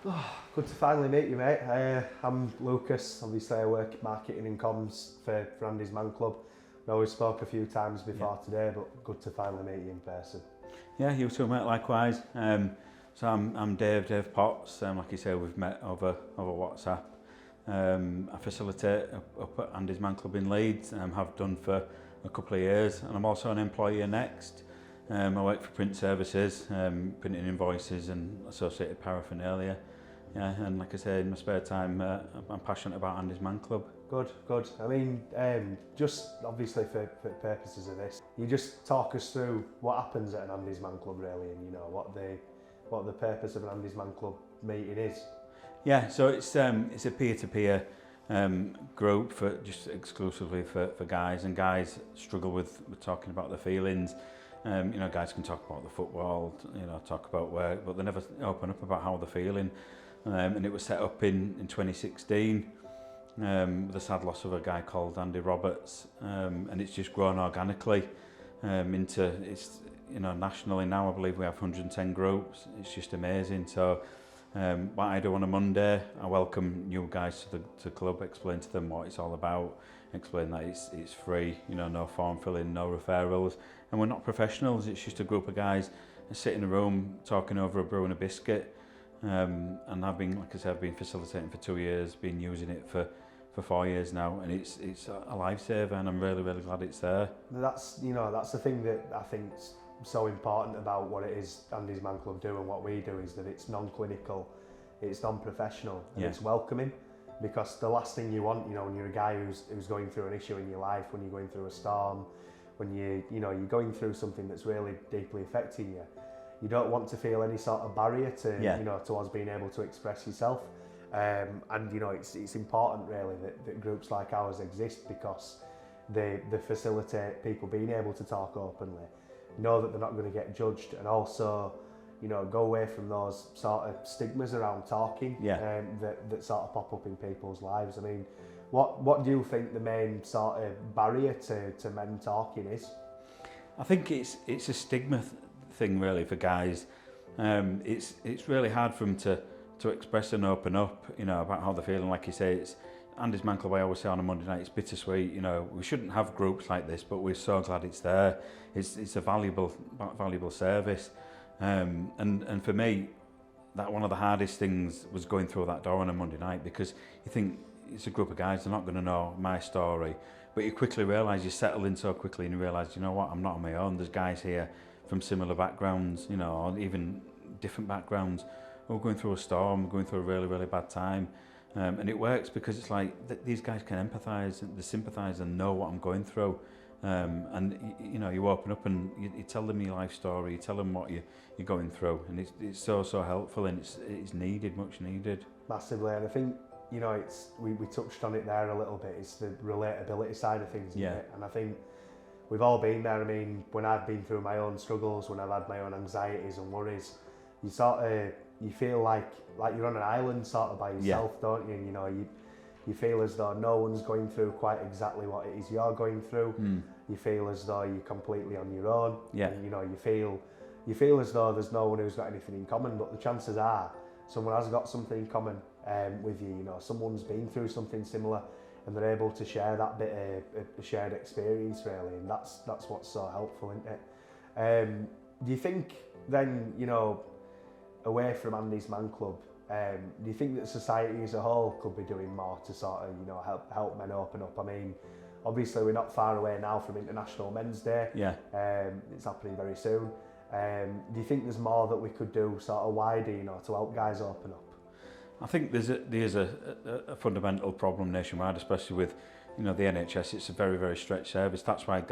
Oh, good to finally meet you, mate. I'm Lucas. Obviously, I work marketing and comms for Andy's Man Club. We always spoke a few times before today, but good to finally meet you in person. Yeah, you too, mate. Likewise. So I'm Dave Potts. Like you say, we've met over WhatsApp. I facilitate up at Andy's Man Club in Leeds. Have done for a couple of years, and I'm also an employee at Next. I work for print services, printing invoices and associated paraphernalia. Yeah, and like I say, in my spare time, I'm passionate about Andy's Man Club. Good. I mean, just obviously for purposes of this, you just talk us through what happens at an Andy's Man Club, really, and what the purpose of an Andy's Man Club meeting is. Yeah, so it's a peer-to-peer group for just exclusively for guys, and guys struggle with talking about their feelings. Guys can talk about the football, talk about work, but they never open up about how they're feeling. And it was set up in 2016 with the sad loss of a guy called Andy Roberts, and it's just grown organically nationally now. I believe we have 110 groups. It's just amazing. So what I do on a Monday, I welcome new guys to the club, explain to them what it's all about, explain that it's free, no form filling, no referrals, and we're not professionals. It's just a group of guys that sit in a room talking over a brew and a biscuit. And I've been facilitating for 2 years, been using it for 4 years now, and it's a lifesaver, and I'm really glad it's there. That's the thing that I think's so important about what it is Andy's Man Club do and what we do, is that it's non-clinical, it's non-professional, and it's welcoming. Because the last thing you want, when you're a guy who's going through an issue in your life, when you're going through a storm, when you're going through something that's really deeply affecting you, you don't want to feel any sort of barrier to towards being able to express yourself. It's important really that groups like ours exist, because they facilitate people being able to talk openly, know that they're not going to get judged, and also go away from those sort of stigmas around talking that sort of pop up in people's lives. I mean, what do you think the main sort of barrier to men talking is? I think it's a stigma thing really for guys. It's really hard for them to express and open up, about how they're feeling. Like you say, it's Andy's Man Club. I always say on a Monday night, it's bittersweet. We shouldn't have groups like this, but we're so glad it's there. It's a valuable service. And for me, that one of the hardest things was going through that door on a Monday night, because you think it's a group of guys, they're not going to know my story, but you quickly realise, you settle in so quickly, and you realise, I'm not on my own. There's guys here from similar backgrounds, or even different backgrounds, who are going through a storm, going through a really bad time. And it works because it's like these guys can empathise, they sympathise and know what I'm going through. You open up and you tell them your life story, you tell them what you're going through, and it's so helpful, and it's needed, much needed. Massively, and I think we touched on it there a little bit. It's the relatability side of things, isn't it? And I think we've all been there. I mean, when I've been through my own struggles, when I've had my own anxieties and worries, you feel like you're on an island sort of by yourself, don't you? You feel as though no one's going through quite exactly what it is you're going through. You feel as though you're completely on your own. And, you feel as though there's no one who's got anything in common, but the chances are someone has got something in common with you. Someone's been through something similar, and they're able to share that bit of shared experience, really, and that's what's so helpful, isn't it? Do you think then, away from Andy's Man Club, do you think that society as a whole could be doing more to sort of help men open up? I mean, obviously we're not far away now from International Men's Day. It's happening very soon. Do you think there's more that we could do sort of wider, to help guys open up? I think there's a fundamental problem nationwide, especially with the NHS. It's a very stretched service. That's why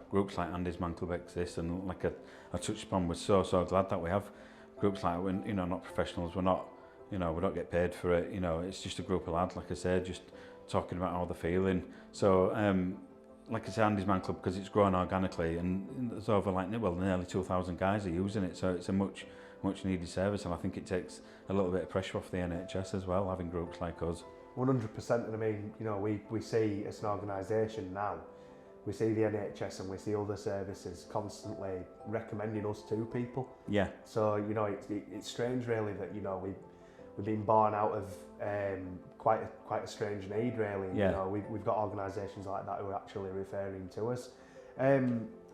groups like Andy's Man Club exist, and like I touched upon, we're so glad that we have groups like, not professionals. We're not, we don't get paid for it. It's just a group of lads, like I said, just talking about how they're feeling. So like I say, Andy's Man Club, because it's grown organically, and there's over nearly 2,000 guys are using it, so it's a much needed service, and I think it takes a little bit of pressure off the NHS as well, having groups like us. 100%, and I mean, we see as an organisation now, we see the NHS and we see other services constantly recommending us to people. So it's strange really that we've been born out of quite a strange need, really. Yeah. You know, we've got organisations like that who are actually referring to us.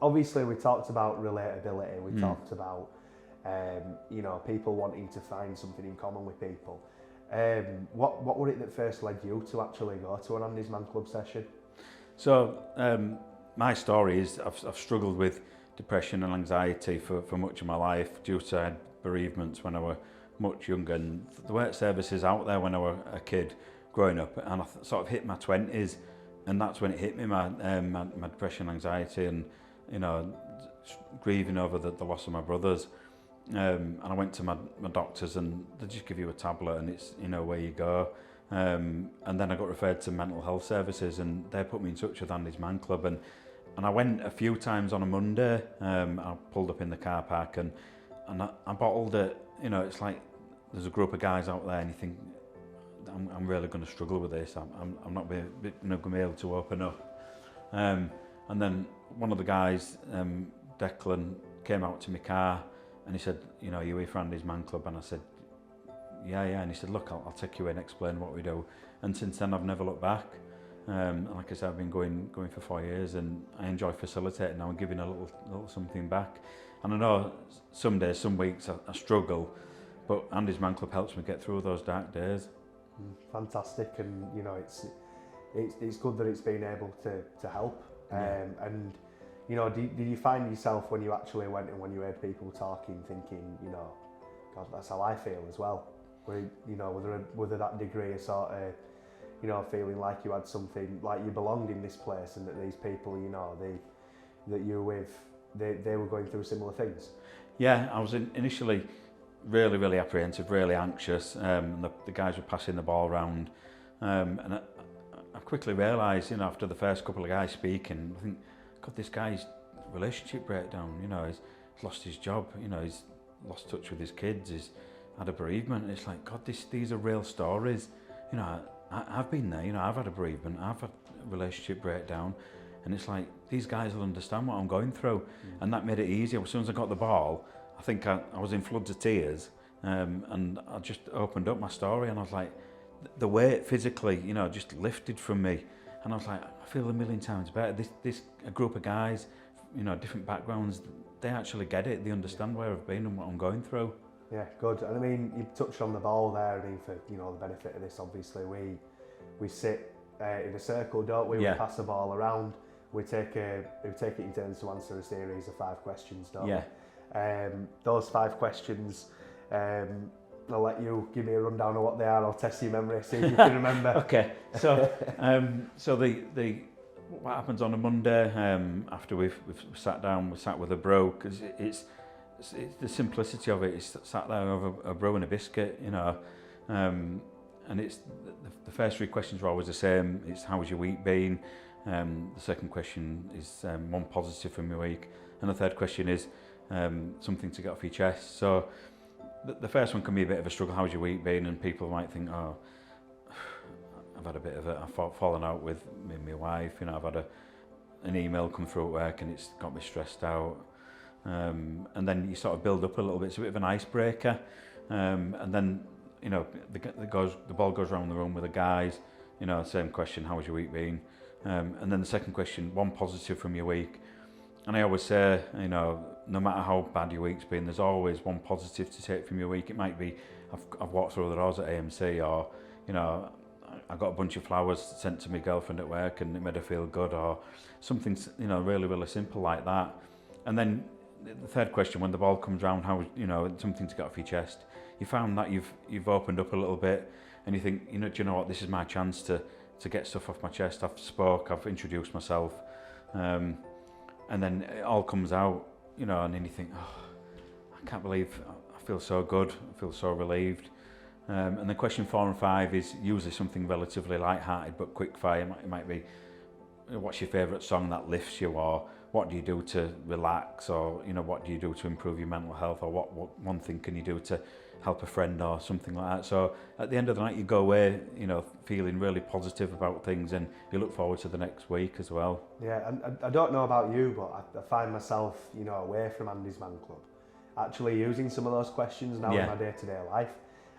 Obviously, we talked about relatability. We talked about you know, people wanting to find something in common with people. What were it that first led you to actually go to an Andy's Man Club session? So my story is I've struggled with depression and anxiety for much of my life due to bereavements when I was much younger, and there weren't services out there when I was a kid growing up, and I sort of hit my 20s, and that's when it hit me, my depression, anxiety, and you know, grieving over the loss of my brothers. And I went to my doctors, and they just give you a tablet and it's, you know, where you go. And then I got referred to mental health services, and they put me in touch with Andy's Man Club, and I went a few times on a Monday. I pulled up in the car park and I bottled it. You know, it's like there's a group of guys out there and you think, I'm really going to struggle with this. I'm not going to be able to open up. And then one of the guys, Declan, came out to my car and he said, you know, you here for Andy's Man Club? And I said, yeah. And he said, look, I'll take you in, explain what we do. And since then, I've never looked back. Like I said, I've been going for 4 years, and I enjoy facilitating now and giving a little something back. And I know some days, some weeks I struggle, but Andy's Man Club helps me get through those dark days. Fantastic, and you know, it's good that it's been able to help. And you know, did you find yourself when you actually went and when you heard people talking, thinking, you know, God, that's how I feel as well? You know, whether that degree of sort of, you know, feeling like you had something, like you belonged in this place, and that these people, you know, that you were with, they were going through similar things? Yeah, I was initially really apprehensive, really anxious. The guys were passing the ball around, and I quickly realised, you know, after the first couple of guys speaking, I think, God, this guy's relationship breakdown. You know, he's lost his job. You know, he's lost touch with his kids. He's had a bereavement. It's like, God, these are real stories. You know, I've been there. You know, I've had a bereavement. I've had a relationship breakdown, and it's like these guys will understand what I'm going through, and that made it easier. As soon as I got the ball, I think I was in floods of tears, and I just opened up my story, and I was like, the weight physically, you know, just lifted from me, and I was like, I feel a million times better. This a group of guys, you know, different backgrounds, they actually get it. They understand where I've been and what I'm going through. Yeah, good. And I mean, you touched on the ball there. I mean, for, you know, the benefit of this, obviously, we sit in a circle, don't we? Yeah. We pass the ball around. We take it in turns to answer a series of 5 questions, don't we? Those 5 questions, I'll let you give me a rundown of what they are. I'll test your memory, see if you can remember. Okay. So, so the what happens on a Monday after we've sat down, we sat with a bro, because it's the simplicity of it. It's sat there over a bro and a biscuit, you know, and it's the first 3 questions are always the same. It's how was your week been? The second question is one positive from your week, and the third question is something to get off your chest. So the first one can be a bit of a struggle. How's your week been? And people might think, oh, I've had a bit of it. I've fallen out with my wife. You know, I've had an email come through at work and it's got me stressed out. And then you sort of build up a little bit. It's a bit of an icebreaker. And then, you know, the ball goes around the room with the guys. You know, same question, how was your week been? And then the second question, one positive from your week. And I always say, you know, no matter how bad your week's been, there's always one positive to take from your week. It might be, I've walked through the doors at AMC, or, you know, I got a bunch of flowers sent to my girlfriend at work and it made her feel good, or something, you know, really simple like that. And then the third question, when the ball comes round, how, you know, something to get off your chest. You found that you've opened up a little bit, and you think, you know, do you know what, this is my chance to get stuff off my chest. I've spoke, I've introduced myself, and then it all comes out, you know, and then you think, oh, I can't believe I feel so good, I feel so relieved. And then question 4 and 5 is usually something relatively light-hearted but quick fire. It might be, what's your favourite song that lifts you, or what do you do to relax, or, you know, what do you do to improve your mental health, or what one thing can you do to help a friend, or something like that. So at the end of the night you go away, you know, feeling really positive about things, and you look forward to the next week as well. Yeah, and I don't know about you, but I find myself, you know, away from Andy's Man Club, actually using some of those questions now in my day-to-day life.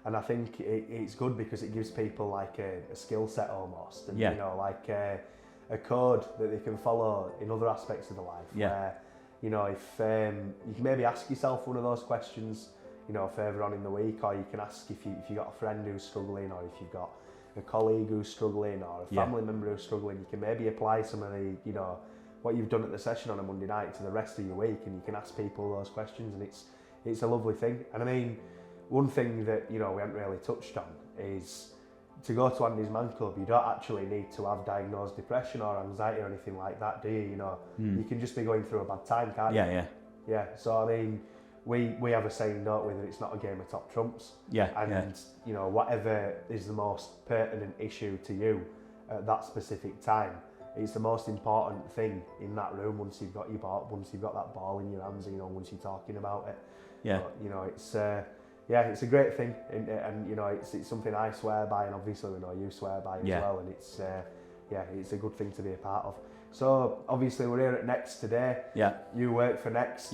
And I think it's good because it gives people like a skill set almost, and you know, like a code that they can follow in other aspects of their life. Where, you know, if you can maybe ask yourself one of those questions, you know, further on in the week, or you can ask if you got a friend who's struggling, or if you've got a colleague who's struggling, or a family member who's struggling. You can maybe apply some of the, you know, what you've done at the session on a Monday night to the rest of your week, and you can ask people those questions, and it's a lovely thing. And I mean, one thing that, you know, we haven't really touched on is to go to Andy's Man Club, you don't actually need to have diagnosed depression or anxiety or anything like that, do you? You know, you can just be going through a bad time, can't you? Yeah. So I mean, we have a saying, don't we, that it's not a game of top trumps. And you know, whatever is the most pertinent issue to you at that specific time, it's the most important thing in that room once you've got that ball in your hands, you know, once you're talking about it. But, you know, it's it's a great thing, and you know, it's something I swear by, and obviously we know you swear by as well, and it's a good thing to be a part of. So obviously we're here at Next today. You work for Next.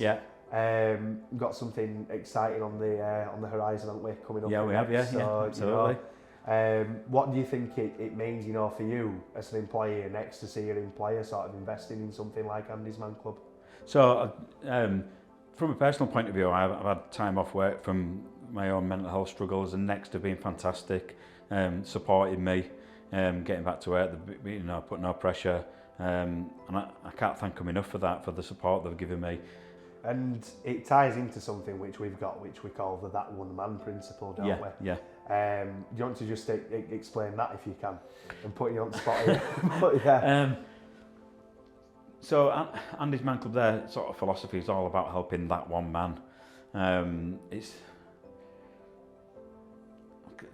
Got something exciting on the horizon, haven't we, coming up? We have, absolutely. You know, what do you think it means, you know, for you as an employee at Next to see your employer sort of investing in something like Andy's Man Club? So, from a personal point of view, I've had time off work from my own mental health struggles, and Next have been fantastic, supporting me, getting back to work, you know, put no pressure, and I can't thank them enough for that, for the support they've given me. And it ties into something which we've got, which we call the that one man principle, don't we? Do you want to just explain that if you can, and put you on the spot here? So Andy's Man Club, their sort of philosophy is all about helping that one man. It's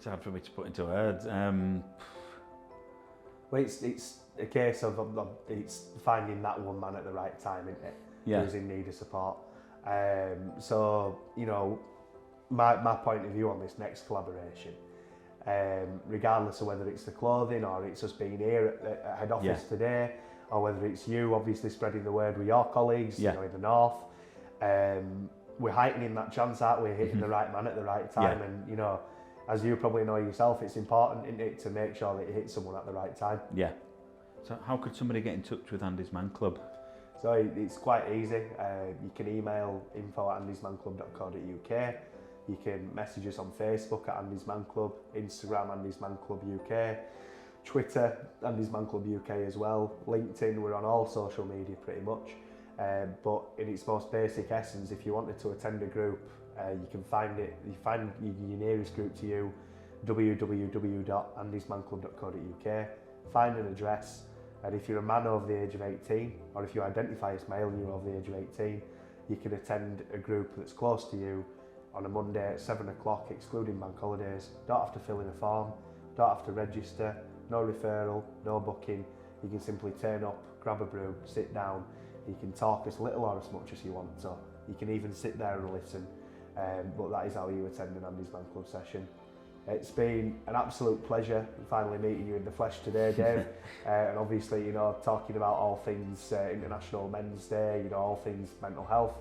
hard for me to put into words. Well, it's a case of it's finding that one man at the right time, isn't it? Who's in need of support. So, you know, my point of view on this Next collaboration, regardless of whether it's the clothing or it's us being here at head office today, or whether it's you obviously spreading the word with your colleagues, you know, in the north, we're heightening that chance, aren't we? Hitting the right man at the right time, and you know, as you probably know yourself, it's important, isn't it, to make sure that you hit someone at the right time. So how could somebody get in touch with Andy's Man Club? So it's quite easy. You can email info@andysmanclub.co.uk. You can message us on Facebook at Andy's Man Club, Instagram Andy's Man Club UK, Twitter Andy's Man Club UK as well, LinkedIn. We're on all social media pretty much. But in its most basic essence, if you wanted to attend a group, you can find it. You find your nearest group to you, www.andysmanclub.co.uk. Find an address. And if you're a man over the age of 18, or if you identify as male and you're over the age of 18, you can attend a group that's close to you on a Monday at 7 o'clock, excluding bank holidays. Don't have to fill in a form, don't have to register, no referral, no booking. You can simply turn up, grab a brew, sit down. You can talk as little or as much as you want to. You can even sit there and listen. But that is how you attend an Andy's Man Club session. It's been an absolute pleasure finally meeting you in the flesh today, Dave. And obviously, you know, talking about all things International Men's Day, you know, all things mental health.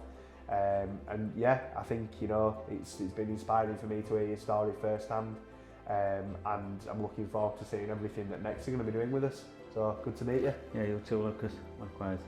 And yeah, I think, you know, it's been inspiring for me to hear your story firsthand. And I'm looking forward to seeing everything that Next are going to be doing with us. So good to meet you. Yeah, you too, Lucas. Likewise.